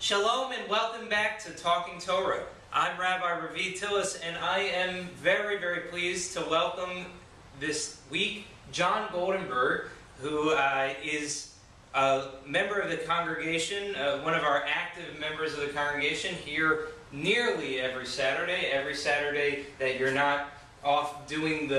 Shalom and welcome back to Talking Torah. I'm Rabbi Ravid Tilles and I am very, very pleased to welcome this week John Goldenberg, who is a member of the congregation, one of our active members of the congregation here nearly every Saturday that you're not off doing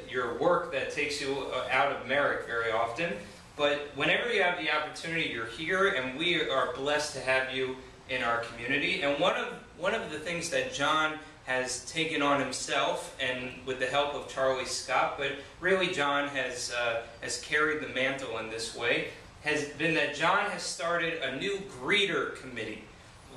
your work that takes you out of Merrick very often. But whenever you have the opportunity, you're here, and we are blessed to have you in our community. And one of the things that John has taken on himself, and with the help of Charlie Scott, but really John has carried the mantle in this way, has been that John has started a new greeter committee,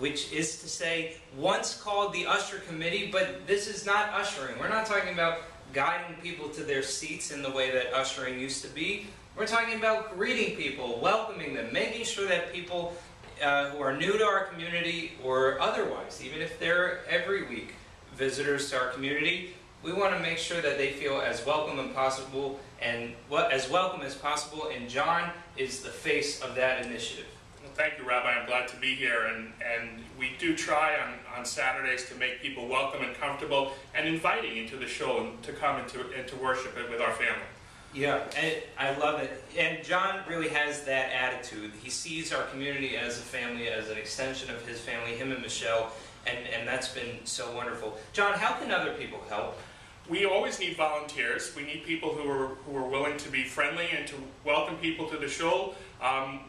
which is to say, once called the usher committee, but this is not ushering. We're not talking about guiding people to their seats in the way that ushering used to be. We're talking about greeting people, welcoming them, making sure that people who are new to our community or otherwise, even if they're every week visitors to our community, we want to make sure that they feel as welcome as possible, and and John is the face of that initiative. Well, thank you, Rabbi. I'm glad to be here, and we do try on Saturdays to make people welcome and comfortable and inviting into the show and to come and to worship it with our family. Yeah, and I love it. And John really has that attitude. He sees our community as a family, as an extension of his family, him and Michelle, and that's been so wonderful. John, how can other people help? We always need volunteers. We need people who are willing to be friendly and to welcome people to the show.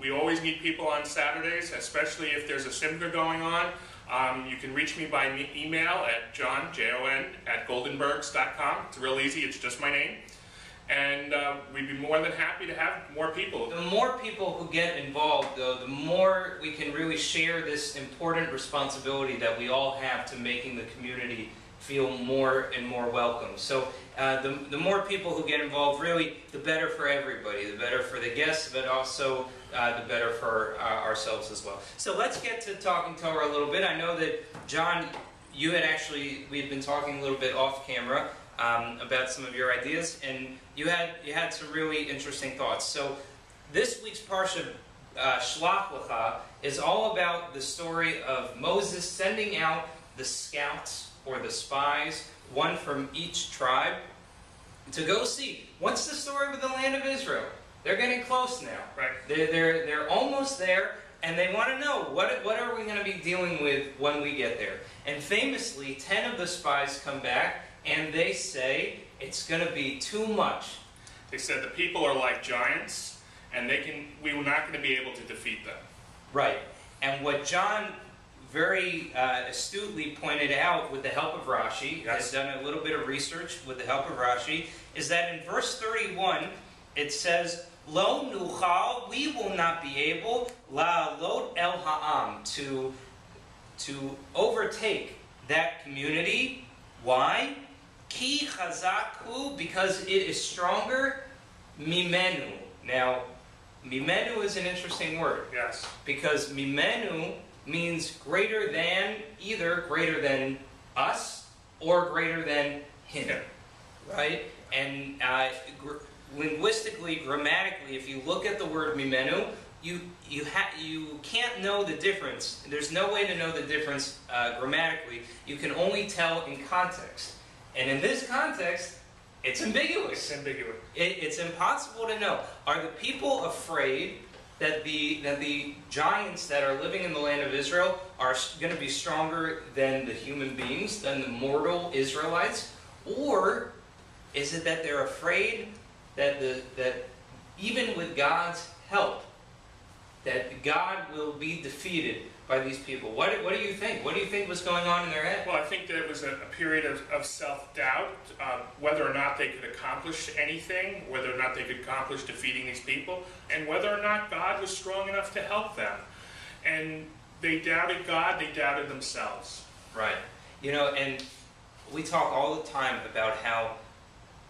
We always need people on Saturdays, especially if there's a simcha going on. You can reach me by email at john@goldenbergs.com. It's real easy. It's just my name. And we'd be more than happy to have more people. The more people who get involved, though, the more we can really share this important responsibility that we all have to making the community feel more and more welcome. So the more people who get involved, really, the better for everybody. The better for the guests, but also the better for ourselves as well. So let's get to Talking Torah a little bit. I know that, John, we had been talking a little bit off camera about some of your ideas, and you had some really interesting thoughts. So this week's Parsha, Shlach Lecha, is all about the story of Moses sending out the scouts or the spies, one from each tribe, to go see. What's the story with the land of Israel? They're getting close now. Right. They're almost there, and they want to know what are we going to be dealing with when we get there. And famously, 10 of the spies come back, and they say it's going to be too much. They said the people are like giants, and we were not going to be able to defeat them. Right. And what John very astutely pointed out with the help of Rashi, has done a little bit of research with the help of Rashi, is that in verse 31, it says, Lo nuchal, we will not be able, la'alot el ha'am, to overtake that community. Why? Ki chazaku, because it is stronger, mimenu. Now, mimenu is an interesting word. Yes. Because mimenu means greater than, either greater than us or greater than him. Yeah. Right? And linguistically, grammatically, if you look at the word mimenu, you can't know the difference. There's no way to know the difference grammatically. You can only tell in context. And in this context, it's ambiguous. It's ambiguous. It's impossible to know. Are the people afraid that the giants that are living in the land of Israel are going to be stronger than the human beings, than the mortal Israelites? Or is it that they're afraid that even with God's help, that God will be defeated by these people? What do you think? What do you think was going on in their head? Well, I think there was a period of self-doubt, whether or not they could accomplish anything, whether or not they could accomplish defeating these people, and whether or not God was strong enough to help them. And they doubted God, they doubted themselves. Right. You know, and we talk all the time about how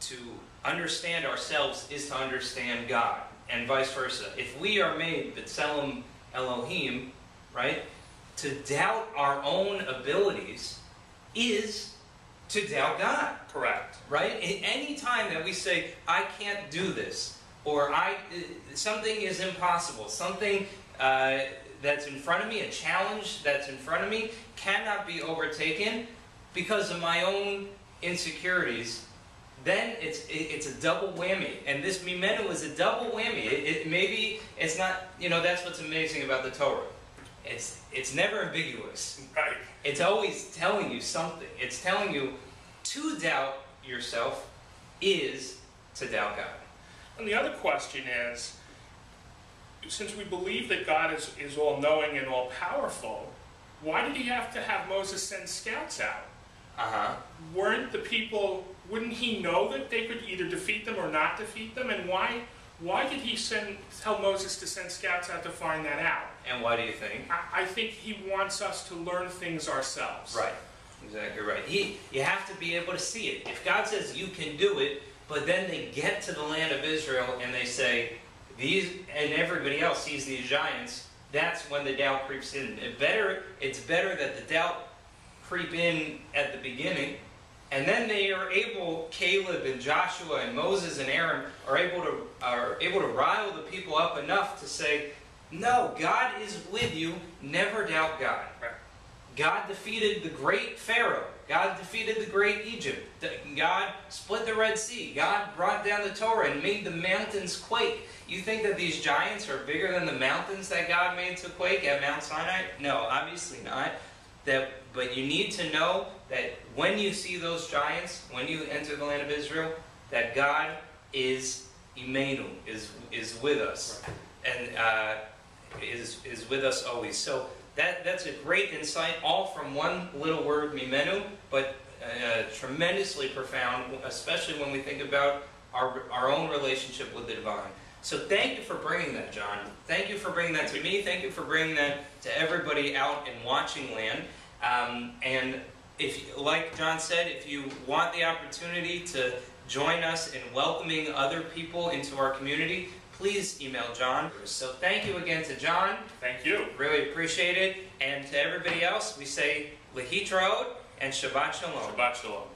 to understand ourselves is to understand God, and vice versa. If we are made B'Tselem Elohim, right, to doubt our own abilities is to doubt God. Correct. Right? Any time that we say, I can't do this, or something is impossible, something that's in front of me, a challenge that's in front of me, cannot be overtaken because of my own insecurities, then it's a double whammy. And this mimenu is a double whammy. Maybe it's not, that's what's amazing about the Torah. It's never ambiguous. Right. It's always telling you something. It's telling you to doubt yourself is to doubt God. And the other question is, since we believe that God is all-knowing and all-powerful, why did he have to have Moses send scouts out? Wouldn't he know that they could either defeat them or not defeat them? And why did he tell Moses to send scouts out to find that out? And why do you think? I think he wants us to learn things ourselves. Right. Exactly right. You have to be able to see it. If God says you can do it, but then they get to the land of Israel and they say, and everybody else sees these giants, that's when the doubt creeps in. It's better that the doubt creep in at the beginning, and then they are able, Caleb and Joshua and Moses and Aaron are able to rile the people up enough to say, no, God is with you, never doubt God. Right. God defeated the great Pharaoh. God defeated the great Egypt. God split the Red Sea. God brought down the Torah and made the mountains quake. You think that these giants are bigger than the mountains that God made to quake at Mount Sinai? No, obviously not. But you need to know that when you see those giants, when you enter the land of Israel, that God is Imenu, is with us, and is with us always. So that's a great insight, all from one little word, mimenu, but tremendously profound, especially when we think about our own relationship with the divine. So thank you for bringing that, John. Thank you for bringing that to me. Thank you for bringing that to everybody out in watching land. And like John said, if you want the opportunity to join us in welcoming other people into our community, please email John. So thank you again to John. Thank you. Really appreciate it. And to everybody else, we say Lehitraot and Shabbat Shalom. Shabbat Shalom.